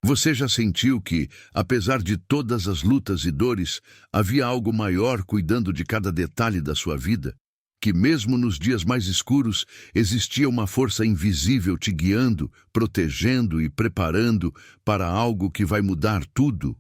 Você já sentiu que, apesar de todas as lutas e dores, havia algo maior cuidando de cada detalhe da sua vida? Que mesmo nos dias mais escuros, existia uma força invisível te guiando, protegendo e preparando para algo que vai mudar tudo?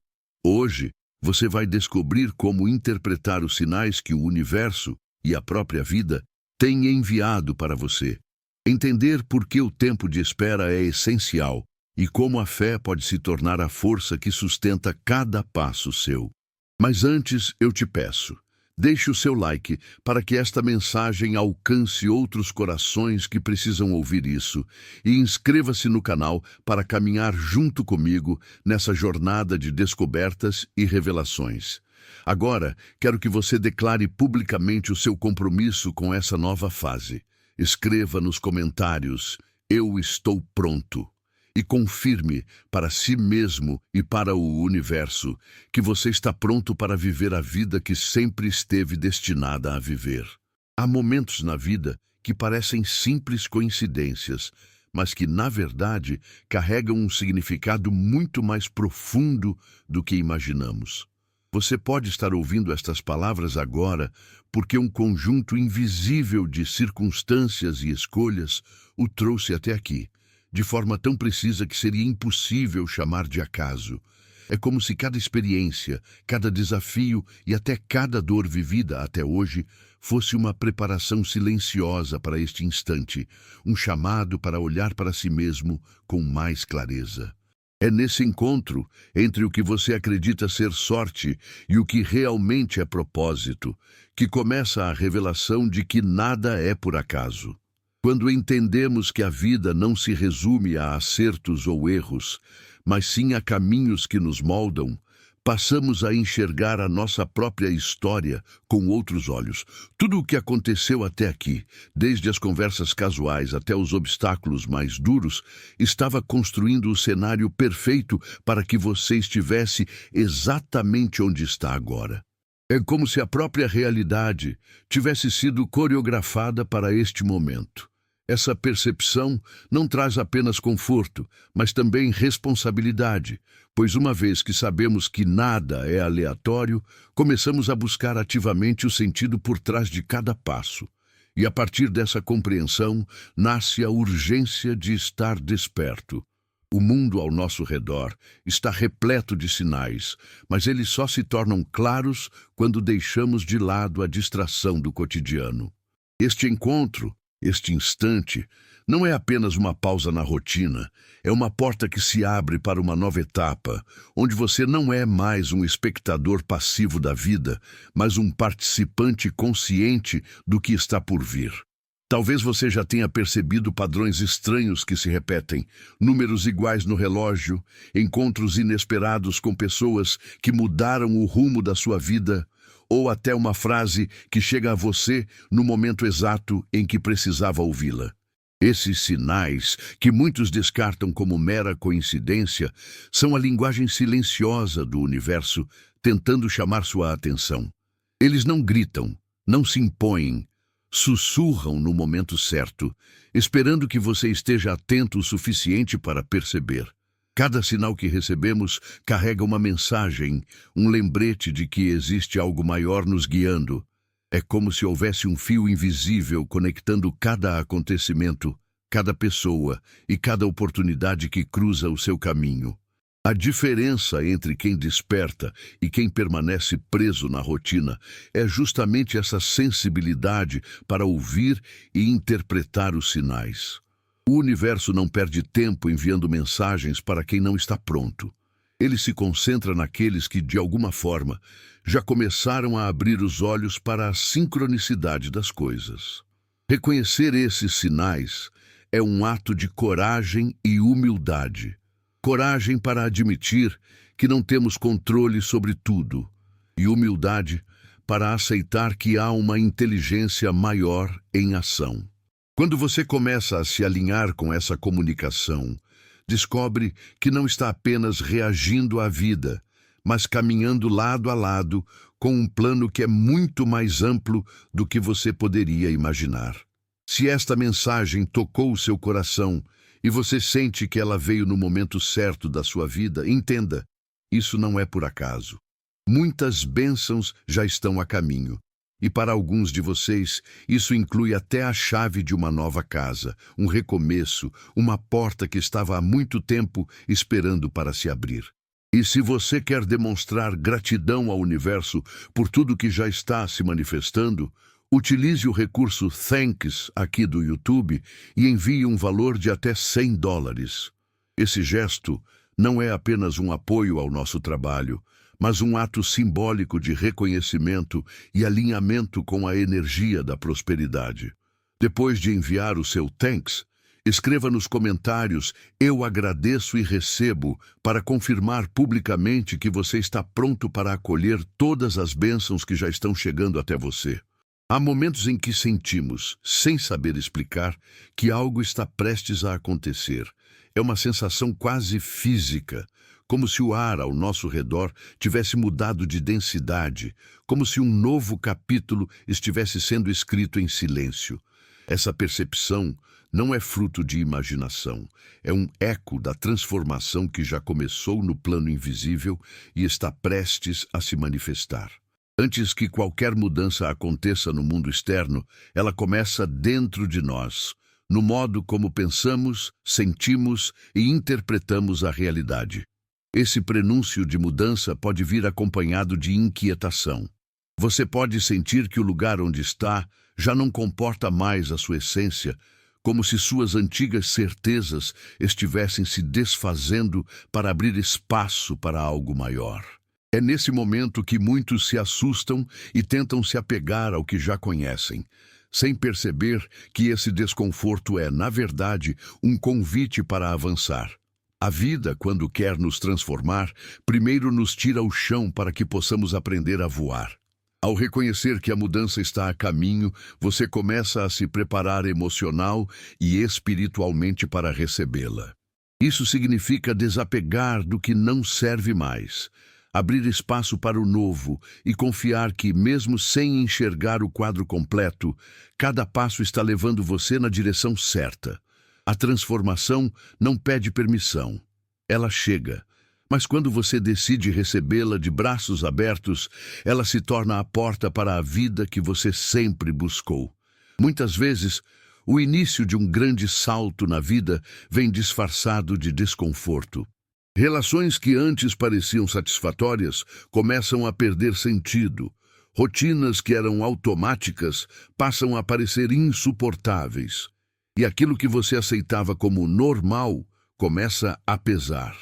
Hoje, você vai descobrir como interpretar os sinais que o universo e a própria vida têm enviado para você. Entender por que o tempo de espera é essencial e como a fé pode se tornar a força que sustenta cada passo seu. Mas antes, eu te peço, deixe o seu like para que esta mensagem alcance outros corações que precisam ouvir isso e inscreva-se no canal para caminhar junto comigo nessa jornada de descobertas e revelações. Agora, quero que você declare publicamente o seu compromisso com essa nova fase. Escreva nos comentários: "Eu estou pronto." E confirme para si mesmo e para o universo que você está pronto para viver a vida que sempre esteve destinada a viver. Há momentos na vida que parecem simples coincidências, mas que, na verdade, carregam um significado muito mais profundo do que imaginamos. Você pode estar ouvindo estas palavras agora porque um conjunto invisível de circunstâncias e escolhas o trouxe até aqui, de forma tão precisa que seria impossível chamar de acaso. É como se cada experiência, cada desafio e até cada dor vivida até hoje fosse uma preparação silenciosa para este instante, um chamado para olhar para si mesmo com mais clareza. É nesse encontro entre o que você acredita ser sorte e o que realmente é propósito que começa a revelação de que nada é por acaso. Quando entendemos que a vida não se resume a acertos ou erros, mas sim a caminhos que nos moldam, passamos a enxergar a nossa própria história com outros olhos. Tudo o que aconteceu até aqui, desde as conversas casuais até os obstáculos mais duros, estava construindo o cenário perfeito para que você estivesse exatamente onde está agora. É como se a própria realidade tivesse sido coreografada para este momento. Essa percepção não traz apenas conforto, mas também responsabilidade, pois uma vez que sabemos que nada é aleatório, começamos a buscar ativamente o sentido por trás de cada passo. E a partir dessa compreensão, nasce a urgência de estar desperto. O mundo ao nosso redor está repleto de sinais, mas eles só se tornam claros quando deixamos de lado a distração do cotidiano. Este encontro, este instante, não é apenas uma pausa na rotina, é uma porta que se abre para uma nova etapa, onde você não é mais um espectador passivo da vida, mas um participante consciente do que está por vir. Talvez você já tenha percebido padrões estranhos que se repetem, números iguais no relógio, encontros inesperados com pessoas que mudaram o rumo da sua vida, ou até uma frase que chega a você no momento exato em que precisava ouvi-la. Esses sinais, que muitos descartam como mera coincidência, são a linguagem silenciosa do universo tentando chamar sua atenção. Eles não gritam, não se impõem, sussurram no momento certo, esperando que você esteja atento o suficiente para perceber. Cada sinal que recebemos carrega uma mensagem, um lembrete de que existe algo maior nos guiando. É como se houvesse um fio invisível conectando cada acontecimento, cada pessoa e cada oportunidade que cruza o seu caminho. A diferença entre quem desperta e quem permanece preso na rotina é justamente essa sensibilidade para ouvir e interpretar os sinais. O universo não perde tempo enviando mensagens para quem não está pronto. Ele se concentra naqueles que, de alguma forma, já começaram a abrir os olhos para a sincronicidade das coisas. Reconhecer esses sinais é um ato de coragem e humildade. Coragem para admitir que não temos controle sobre tudo, e humildade para aceitar que há uma inteligência maior em ação. Quando você começa a se alinhar com essa comunicação, descobre que não está apenas reagindo à vida, mas caminhando lado a lado com um plano que é muito mais amplo do que você poderia imaginar. Se esta mensagem tocou o seu coração e você sente que ela veio no momento certo da sua vida, entenda, isso não é por acaso. Muitas bênçãos já estão a caminho. E para alguns de vocês, isso inclui até a chave de uma nova casa, um recomeço, uma porta que estava há muito tempo esperando para se abrir. E se você quer demonstrar gratidão ao universo por tudo que já está se manifestando, utilize o recurso Thanks aqui do YouTube e envie um valor de até $100. Esse gesto não é apenas um apoio ao nosso trabalho, mas um ato simbólico de reconhecimento e alinhamento com a energia da prosperidade. Depois de enviar o seu thanks, escreva nos comentários "Eu agradeço e recebo" para confirmar publicamente que você está pronto para acolher todas as bênçãos que já estão chegando até você. Há momentos em que sentimos, sem saber explicar, que algo está prestes a acontecer. É uma sensação quase física, como se o ar ao nosso redor tivesse mudado de densidade, como se um novo capítulo estivesse sendo escrito em silêncio. Essa percepção não é fruto de imaginação, é um eco da transformação que já começou no plano invisível e está prestes a se manifestar. Antes que qualquer mudança aconteça no mundo externo, ela começa dentro de nós, no modo como pensamos, sentimos e interpretamos a realidade. Esse prenúncio de mudança pode vir acompanhado de inquietação. Você pode sentir que o lugar onde está já não comporta mais a sua essência, como se suas antigas certezas estivessem se desfazendo para abrir espaço para algo maior. É nesse momento que muitos se assustam e tentam se apegar ao que já conhecem, sem perceber que esse desconforto é, na verdade, um convite para avançar. A vida, quando quer nos transformar, primeiro nos tira o chão para que possamos aprender a voar. Ao reconhecer que a mudança está a caminho, você começa a se preparar emocional e espiritualmente para recebê-la. Isso significa desapegar do que não serve mais, abrir espaço para o novo e confiar que, mesmo sem enxergar o quadro completo, cada passo está levando você na direção certa. A transformação não pede permissão. Ela chega, mas quando você decide recebê-la de braços abertos, ela se torna a porta para a vida que você sempre buscou. Muitas vezes, o início de um grande salto na vida vem disfarçado de desconforto. Relações que antes pareciam satisfatórias começam a perder sentido. Rotinas que eram automáticas passam a parecer insuportáveis. E aquilo que você aceitava como normal começa a pesar.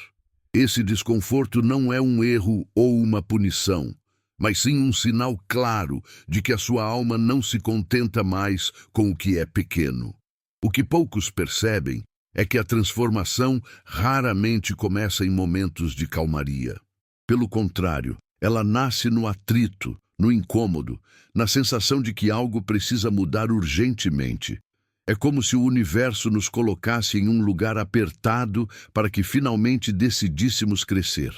Esse desconforto não é um erro ou uma punição, mas sim um sinal claro de que a sua alma não se contenta mais com o que é pequeno. O que poucos percebem é que a transformação raramente começa em momentos de calmaria. Pelo contrário, ela nasce no atrito, no incômodo, na sensação de que algo precisa mudar urgentemente. É como se o universo nos colocasse em um lugar apertado para que finalmente decidíssemos crescer.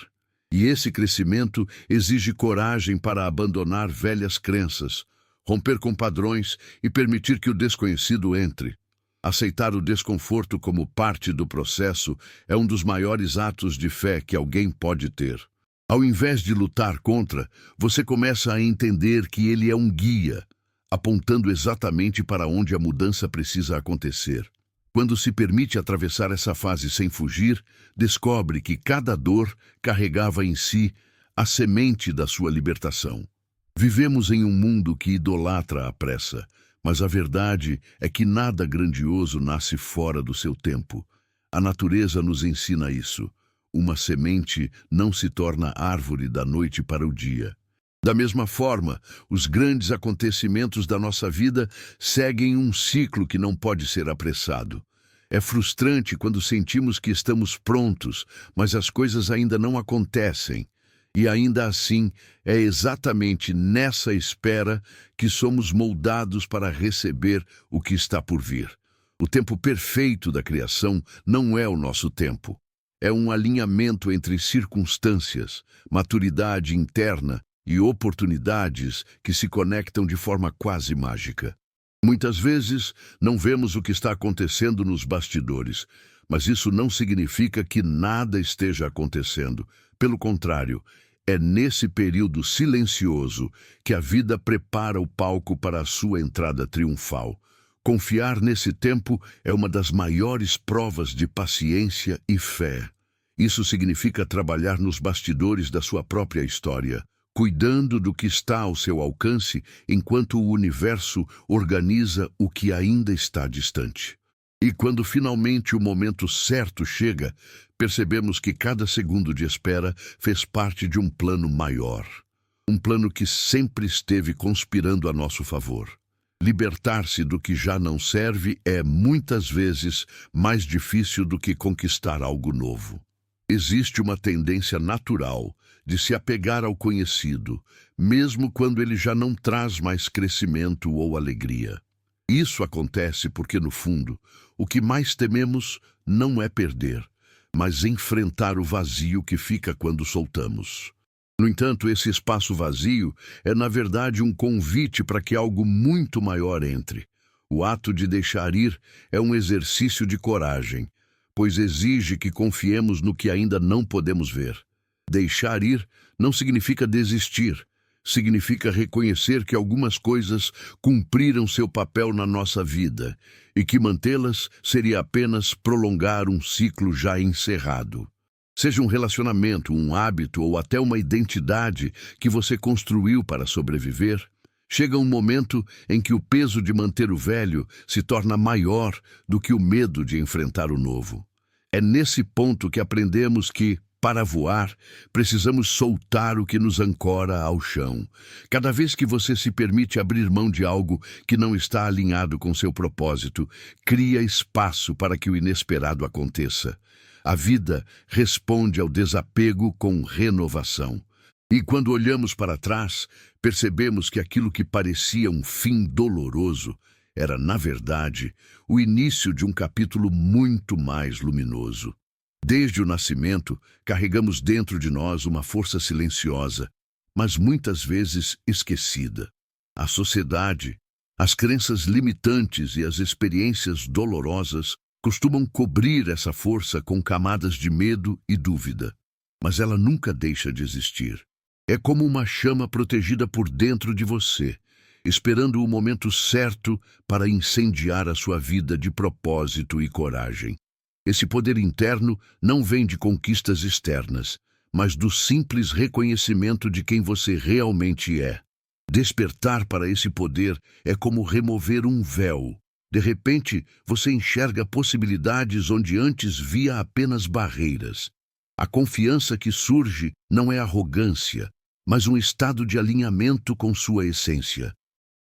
E esse crescimento exige coragem para abandonar velhas crenças, romper com padrões e permitir que o desconhecido entre. Aceitar o desconforto como parte do processo é um dos maiores atos de fé que alguém pode ter. Ao invés de lutar contra, você começa a entender que ele é um guia, apontando exatamente para onde a mudança precisa acontecer. Quando se permite atravessar essa fase sem fugir, descobre que cada dor carregava em si a semente da sua libertação. Vivemos em um mundo que idolatra a pressa, mas a verdade é que nada grandioso nasce fora do seu tempo. A natureza nos ensina isso. Uma semente não se torna árvore da noite para o dia. Da mesma forma, os grandes acontecimentos da nossa vida seguem um ciclo que não pode ser apressado. É frustrante quando sentimos que estamos prontos, mas as coisas ainda não acontecem. E ainda assim, é exatamente nessa espera que somos moldados para receber o que está por vir. O tempo perfeito da criação não é o nosso tempo. É um alinhamento entre circunstâncias, maturidade interna e oportunidades que se conectam de forma quase mágica. Muitas vezes, não vemos o que está acontecendo nos bastidores, Mas isso não significa que nada esteja acontecendo. Pelo contrário, é nesse período silencioso que a vida prepara o palco para a sua entrada triunfal. Confiar nesse tempo é uma das maiores provas de paciência e fé. Isso significa trabalhar nos bastidores da sua própria história, cuidando do que está ao seu alcance enquanto o universo organiza o que ainda está distante. E quando finalmente o momento certo chega, percebemos que cada segundo de espera fez parte de um plano maior. Um plano que sempre esteve conspirando a nosso favor. Libertar-se do que já não serve é, muitas vezes, mais difícil do que conquistar algo novo. Existe uma tendência natural de se apegar ao conhecido, mesmo quando ele já não traz mais crescimento ou alegria. Isso acontece porque, no fundo, o que mais tememos não é perder, mas enfrentar o vazio que fica quando soltamos. No entanto, esse espaço vazio é, na verdade, um convite para que algo muito maior entre. O ato de deixar ir é um exercício de coragem, pois exige que confiemos no que ainda não podemos ver. Deixar ir não significa desistir, significa reconhecer que algumas coisas cumpriram seu papel na nossa vida e que mantê-las seria apenas prolongar um ciclo já encerrado. Seja um relacionamento, um hábito ou até uma identidade que você construiu para sobreviver, chega um momento em que o peso de manter o velho se torna maior do que o medo de enfrentar o novo. É nesse ponto que aprendemos que, para voar, precisamos soltar o que nos ancora ao chão. Cada vez que você se permite abrir mão de algo que não está alinhado com seu propósito, cria espaço para que o inesperado aconteça. A vida responde ao desapego com renovação. E quando olhamos para trás, percebemos que aquilo que parecia um fim doloroso era, na verdade, o início de um capítulo muito mais luminoso. Desde o nascimento, carregamos dentro de nós uma força silenciosa, mas muitas vezes esquecida. A sociedade, as crenças limitantes e as experiências dolorosas costumam cobrir essa força com camadas de medo e dúvida, mas ela nunca deixa de existir. É como uma chama protegida por dentro de você, esperando o momento certo para incendiar a sua vida de propósito e coragem. Esse poder interno não vem de conquistas externas, mas do simples reconhecimento de quem você realmente é. Despertar para esse poder é como remover um véu. De repente, você enxerga possibilidades onde antes via apenas barreiras. A confiança que surge não é arrogância, mas um estado de alinhamento com sua essência.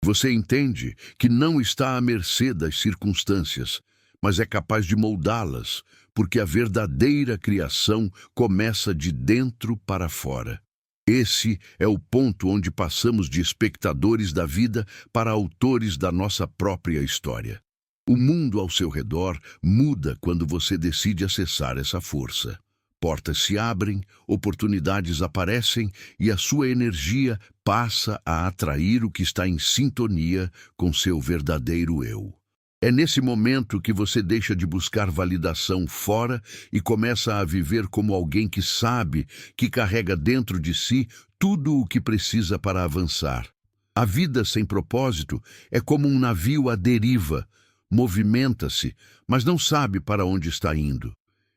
Você entende que não está à mercê das circunstâncias, mas é capaz de moldá-las, porque a verdadeira criação começa de dentro para fora. Esse é o ponto onde passamos de espectadores da vida para autores da nossa própria história. O mundo ao seu redor muda quando você decide acessar essa força. Portas se abrem, oportunidades aparecem e a sua energia passa a atrair o que está em sintonia com seu verdadeiro eu. É nesse momento que você deixa de buscar validação fora e começa a viver como alguém que sabe, que carrega dentro de si tudo o que precisa para avançar. A vida sem propósito é como um navio à deriva. Movimenta-se, mas não sabe para onde está indo.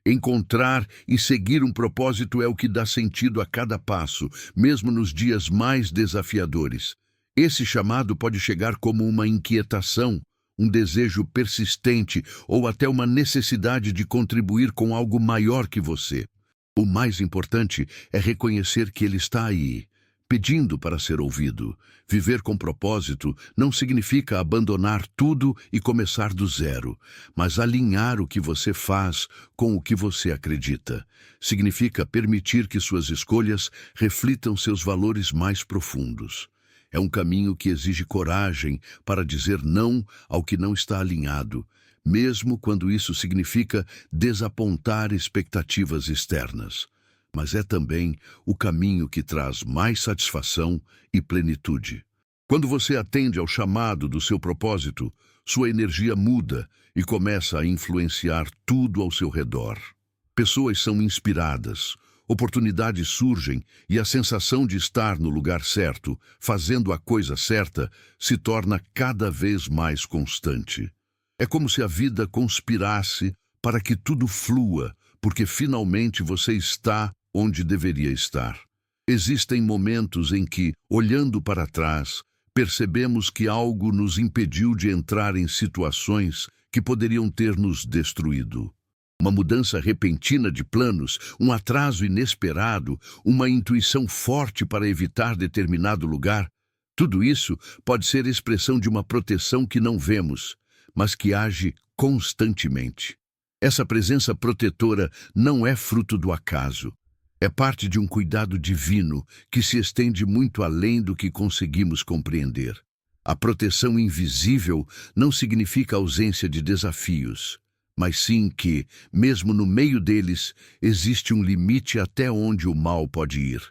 Encontrar e seguir um propósito é o que dá sentido a cada passo, mesmo nos dias mais desafiadores. Esse chamado pode chegar como uma inquietação, um desejo persistente ou até uma necessidade de contribuir com algo maior que você. O mais importante é reconhecer que ele está aí, pedindo para ser ouvido. Viver com propósito não significa abandonar tudo e começar do zero, mas alinhar o que você faz com o que você acredita. Significa permitir que suas escolhas reflitam seus valores mais profundos. É um caminho que exige coragem para dizer não ao que não está alinhado, mesmo quando isso significa desapontar expectativas externas. Mas é também o caminho que traz mais satisfação e plenitude. Quando você atende ao chamado do seu propósito, sua energia muda e começa a influenciar tudo ao seu redor. Pessoas são inspiradas, oportunidades surgem e a sensação de estar no lugar certo, fazendo a coisa certa, se torna cada vez mais constante. É como se a vida conspirasse para que tudo flua, porque finalmente você está onde deveria estar. Existem momentos em que, olhando para trás, percebemos que algo nos impediu de entrar em situações que poderiam ter nos destruído. Uma mudança repentina de planos, um atraso inesperado, uma intuição forte para evitar determinado lugar. Tudo isso pode ser expressão de uma proteção que não vemos, mas que age constantemente. Essa presença protetora não é fruto do acaso. É parte de um cuidado divino que se estende muito além do que conseguimos compreender. A proteção invisível não significa ausência de desafios, mas sim que, mesmo no meio deles, existe um limite até onde o mal pode ir.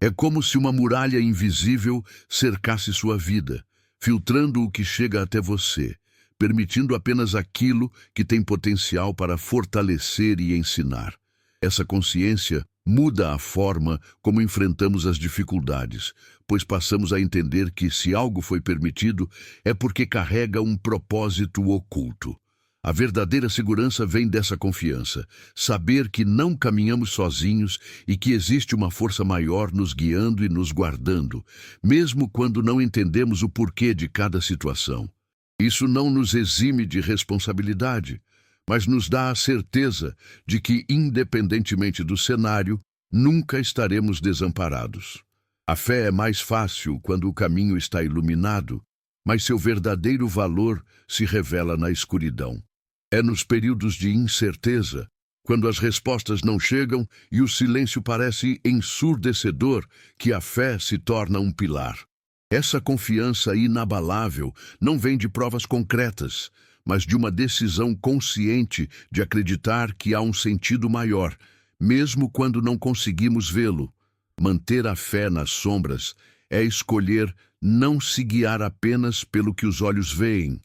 É como se uma muralha invisível cercasse sua vida, filtrando o que chega até você, permitindo apenas aquilo que tem potencial para fortalecer e ensinar. Essa consciência muda a forma como enfrentamos as dificuldades, pois passamos a entender que, se algo foi permitido, é porque carrega um propósito oculto. A verdadeira segurança vem dessa confiança, saber que não caminhamos sozinhos e que existe uma força maior nos guiando e nos guardando, mesmo quando não entendemos o porquê de cada situação. Isso não nos exime de responsabilidade, mas nos dá a certeza de que, independentemente do cenário, nunca estaremos desamparados. A fé é mais fácil quando o caminho está iluminado, mas seu verdadeiro valor se revela na escuridão. É nos períodos de incerteza, quando as respostas não chegam e o silêncio parece ensurdecedor, que a fé se torna um pilar. Essa confiança inabalável não vem de provas concretas, mas de uma decisão consciente de acreditar que há um sentido maior, mesmo quando não conseguimos vê-lo. Manter a fé nas sombras é escolher não se guiar apenas pelo que os olhos veem,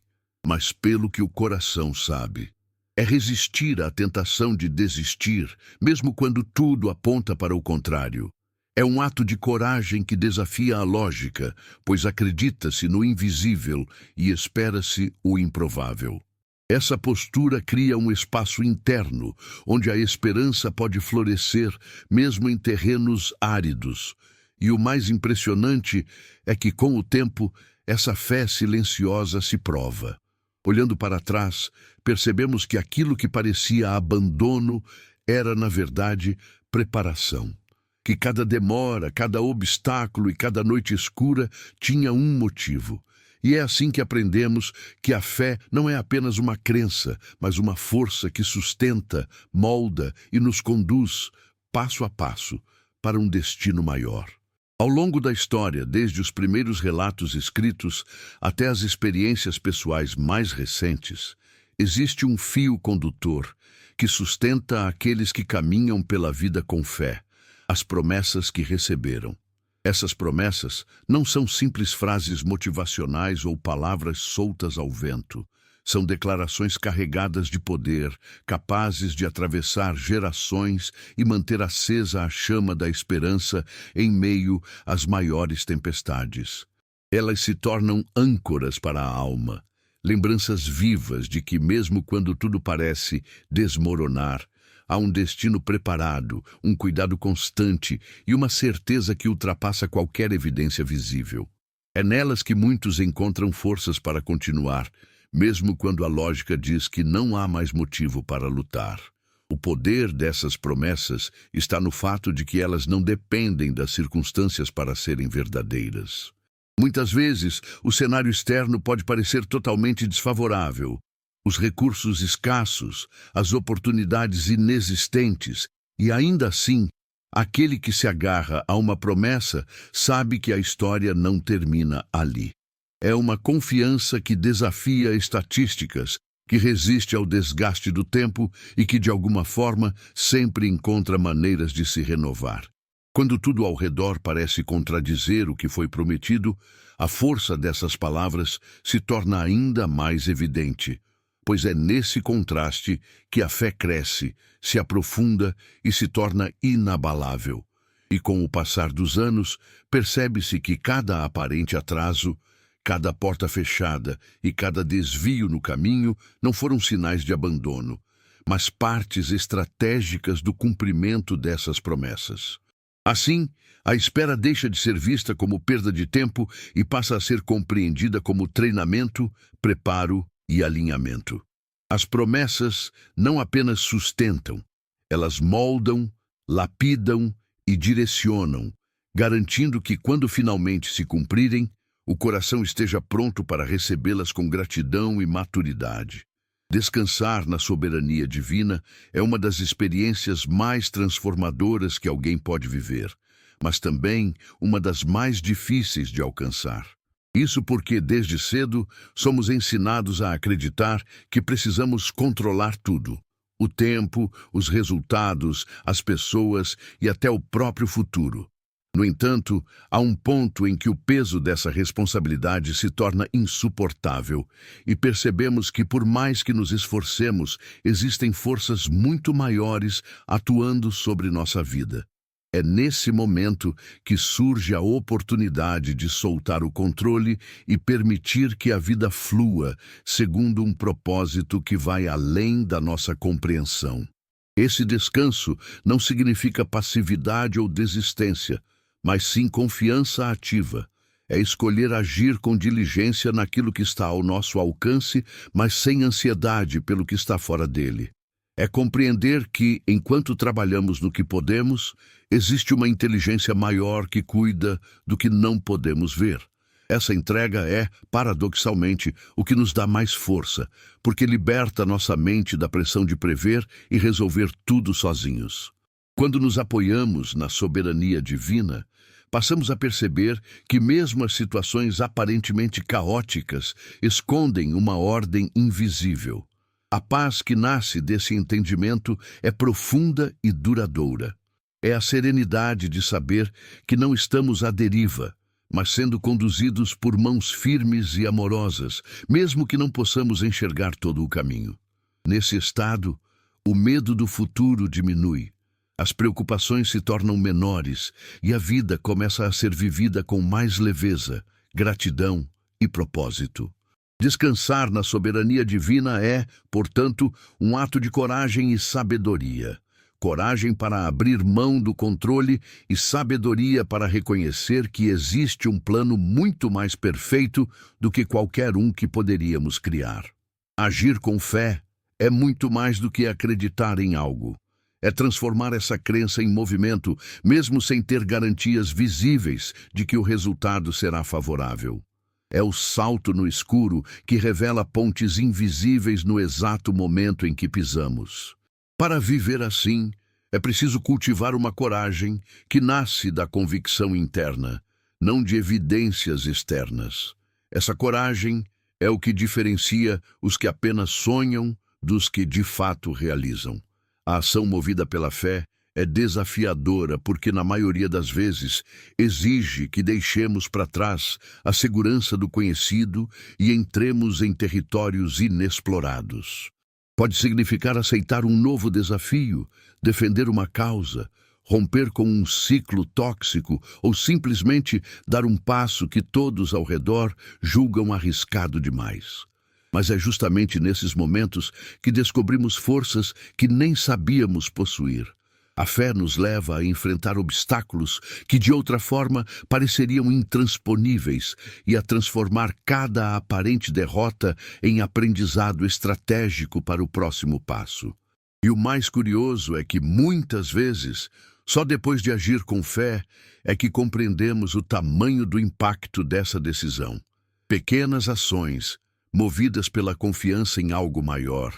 mas pelo que o coração sabe. É resistir à tentação de desistir, mesmo quando tudo aponta para o contrário. É um ato de coragem que desafia a lógica, pois acredita-se no invisível e espera-se o improvável. Essa postura cria um espaço interno, onde a esperança pode florescer, mesmo em terrenos áridos. E o mais impressionante é que, com o tempo, essa fé silenciosa se prova. Olhando para trás, percebemos que aquilo que parecia abandono era, na verdade, preparação. Que cada demora, cada obstáculo e cada noite escura tinha um motivo. E é assim que aprendemos que a fé não é apenas uma crença, mas uma força que sustenta, molda e nos conduz, passo a passo, para um destino maior. Ao longo da história, desde os primeiros relatos escritos até as experiências pessoais mais recentes, existe um fio condutor que sustenta aqueles que caminham pela vida com fé, as promessas que receberam. Essas promessas não são simples frases motivacionais ou palavras soltas ao vento. São declarações carregadas de poder, capazes de atravessar gerações e manter acesa a chama da esperança em meio às maiores tempestades. Elas se tornam âncoras para a alma, lembranças vivas de que, mesmo quando tudo parece desmoronar, há um destino preparado, um cuidado constante e uma certeza que ultrapassa qualquer evidência visível. É nelas que muitos encontram forças para continuar, mesmo quando a lógica diz que não há mais motivo para lutar. O poder dessas promessas está no fato de que elas não dependem das circunstâncias para serem verdadeiras. Muitas vezes, o cenário externo pode parecer totalmente desfavorável. Os recursos escassos, as oportunidades inexistentes, e ainda assim, aquele que se agarra a uma promessa sabe que a história não termina ali. É uma confiança que desafia estatísticas, que resiste ao desgaste do tempo e que, de alguma forma, sempre encontra maneiras de se renovar. Quando tudo ao redor parece contradizer o que foi prometido, a força dessas palavras se torna ainda mais evidente, pois é nesse contraste que a fé cresce, se aprofunda e se torna inabalável. E com o passar dos anos, percebe-se que cada aparente atraso, cada porta fechada e cada desvio no caminho não foram sinais de abandono, mas partes estratégicas do cumprimento dessas promessas. Assim, a espera deixa de ser vista como perda de tempo e passa a ser compreendida como treinamento, preparo e alinhamento. As promessas não apenas sustentam, elas moldam, lapidam e direcionam, garantindo que, quando finalmente se cumprirem, o coração esteja pronto para recebê-las com gratidão e maturidade. Descansar na soberania divina é uma das experiências mais transformadoras que alguém pode viver, mas também uma das mais difíceis de alcançar. Isso porque, desde cedo, somos ensinados a acreditar que precisamos controlar tudo: o tempo, os resultados, as pessoas e até o próprio futuro. No entanto, há um ponto em que o peso dessa responsabilidade se torna insuportável e percebemos que, por mais que nos esforcemos, existem forças muito maiores atuando sobre nossa vida. É nesse momento que surge a oportunidade de soltar o controle e permitir que a vida flua segundo um propósito que vai além da nossa compreensão. Esse descanso não significa passividade ou desistência, mas sim confiança ativa. É escolher agir com diligência naquilo que está ao nosso alcance, mas sem ansiedade pelo que está fora dele. É compreender que, enquanto trabalhamos no que podemos, existe uma inteligência maior que cuida do que não podemos ver. Essa entrega é, paradoxalmente, o que nos dá mais força, porque liberta nossa mente da pressão de prever e resolver tudo sozinhos. Quando nos apoiamos na soberania divina, passamos a perceber que mesmo as situações aparentemente caóticas escondem uma ordem invisível. A paz que nasce desse entendimento é profunda e duradoura. É a serenidade de saber que não estamos à deriva, mas sendo conduzidos por mãos firmes e amorosas, mesmo que não possamos enxergar todo o caminho. Nesse estado, o medo do futuro diminui. As preocupações se tornam menores e a vida começa a ser vivida com mais leveza, gratidão e propósito. Descansar na soberania divina é, portanto, um ato de coragem e sabedoria. Coragem para abrir mão do controle e sabedoria para reconhecer que existe um plano muito mais perfeito do que qualquer um que poderíamos criar. Agir com fé é muito mais do que acreditar em algo. É transformar essa crença em movimento, mesmo sem ter garantias visíveis de que o resultado será favorável. É o salto no escuro que revela pontes invisíveis no exato momento em que pisamos. Para viver assim, é preciso cultivar uma coragem que nasce da convicção interna, não de evidências externas. Essa coragem é o que diferencia os que apenas sonham dos que de fato realizam. A ação movida pela fé é desafiadora porque, na maioria das vezes, exige que deixemos para trás a segurança do conhecido e entremos em territórios inexplorados. Pode significar aceitar um novo desafio, defender uma causa, romper com um ciclo tóxico ou simplesmente dar um passo que todos ao redor julgam arriscado demais. Mas é justamente nesses momentos que descobrimos forças que nem sabíamos possuir. A fé nos leva a enfrentar obstáculos que de outra forma pareceriam intransponíveis e a transformar cada aparente derrota em aprendizado estratégico para o próximo passo. E o mais curioso é que, muitas vezes, só depois de agir com fé é que compreendemos o tamanho do impacto dessa decisão. Pequenas ações, movidas pela confiança em algo maior,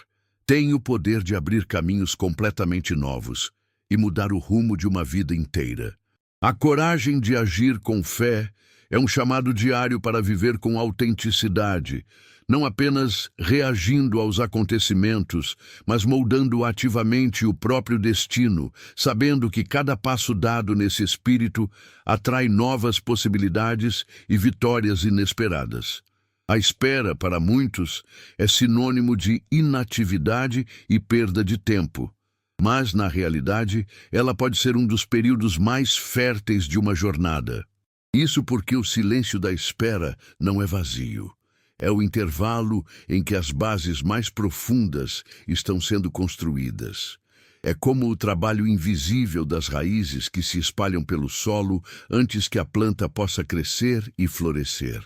têm o poder de abrir caminhos completamente novos e mudar o rumo de uma vida inteira. A coragem de agir com fé é um chamado diário para viver com autenticidade, não apenas reagindo aos acontecimentos, mas moldando ativamente o próprio destino, sabendo que cada passo dado nesse espírito atrai novas possibilidades e vitórias inesperadas. A espera, para muitos, é sinônimo de inatividade e perda de tempo. Mas, na realidade, ela pode ser um dos períodos mais férteis de uma jornada. Isso porque o silêncio da espera não é vazio. É o intervalo em que as bases mais profundas estão sendo construídas. É como o trabalho invisível das raízes que se espalham pelo solo antes que a planta possa crescer e florescer.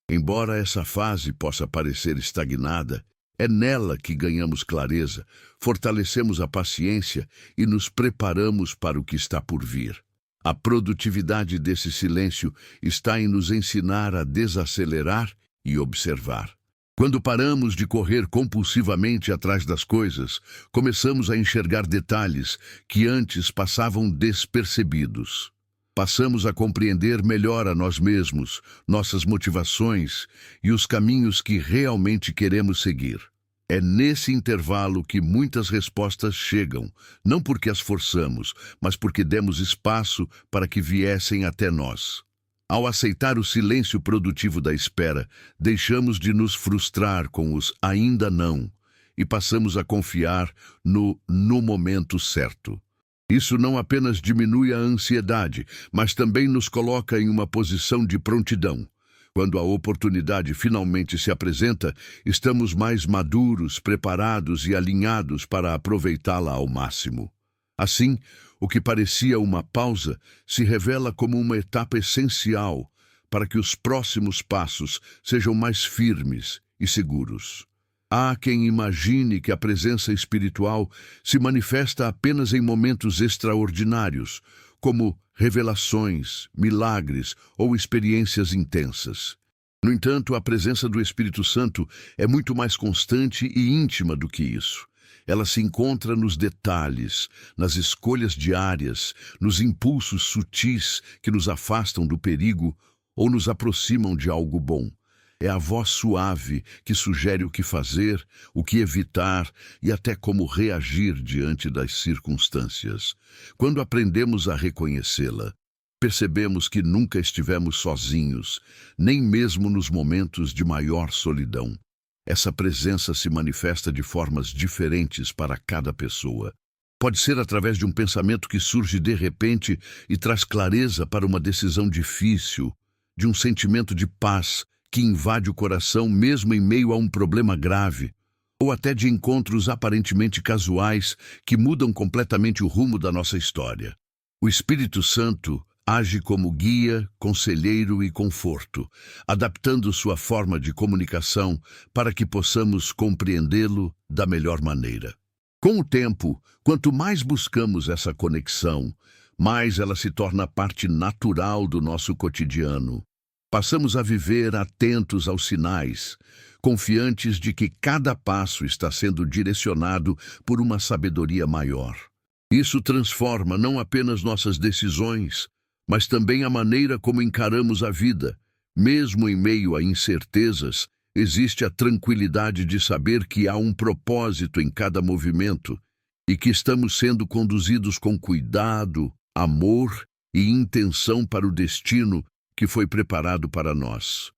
Embora essa fase possa parecer estagnada, é nela que ganhamos clareza, fortalecemos a paciência e nos preparamos para o que está por vir. A produtividade desse silêncio está em nos ensinar a desacelerar e observar. Quando paramos de correr compulsivamente atrás das coisas, começamos a enxergar detalhes que antes passavam despercebidos. Passamos a compreender melhor a nós mesmos, nossas motivações e os caminhos que realmente queremos seguir. É nesse intervalo que muitas respostas chegam, não porque as forçamos, mas porque demos espaço para que viessem até nós. Ao aceitar o silêncio produtivo da espera, deixamos de nos frustrar com os ainda não e passamos a confiar no momento certo. Isso não apenas diminui a ansiedade, mas também nos coloca em uma posição de prontidão. Quando a oportunidade finalmente se apresenta, estamos mais maduros, preparados e alinhados para aproveitá-la ao máximo. Assim, o que parecia uma pausa se revela como uma etapa essencial para que os próximos passos sejam mais firmes e seguros. Há quem imagine que a presença espiritual se manifesta apenas em momentos extraordinários, como revelações, milagres ou experiências intensas. No entanto, a presença do Espírito Santo é muito mais constante e íntima do que isso. Ela se encontra nos detalhes, nas escolhas diárias, nos impulsos sutis que nos afastam do perigo ou nos aproximam de algo bom. É a voz suave que sugere o que fazer, o que evitar e até como reagir diante das circunstâncias. Quando aprendemos a reconhecê-la, percebemos que nunca estivemos sozinhos, nem mesmo nos momentos de maior solidão. Essa presença se manifesta de formas diferentes para cada pessoa. Pode ser através de um pensamento que surge de repente e traz clareza para uma decisão difícil, de um sentimento de paz que invade o coração mesmo em meio a um problema grave, ou até de encontros aparentemente casuais que mudam completamente o rumo da nossa história. O Espírito Santo age como guia, conselheiro e conforto, adaptando sua forma de comunicação para que possamos compreendê-lo da melhor maneira. Com o tempo, quanto mais buscamos essa conexão, mais ela se torna parte natural do nosso cotidiano. Passamos a viver atentos aos sinais, confiantes de que cada passo está sendo direcionado por uma sabedoria maior. Isso transforma não apenas nossas decisões, mas também a maneira como encaramos a vida. Mesmo em meio a incertezas, existe a tranquilidade de saber que há um propósito em cada movimento e que estamos sendo conduzidos com cuidado, amor e intenção para o destino que foi preparado para nós.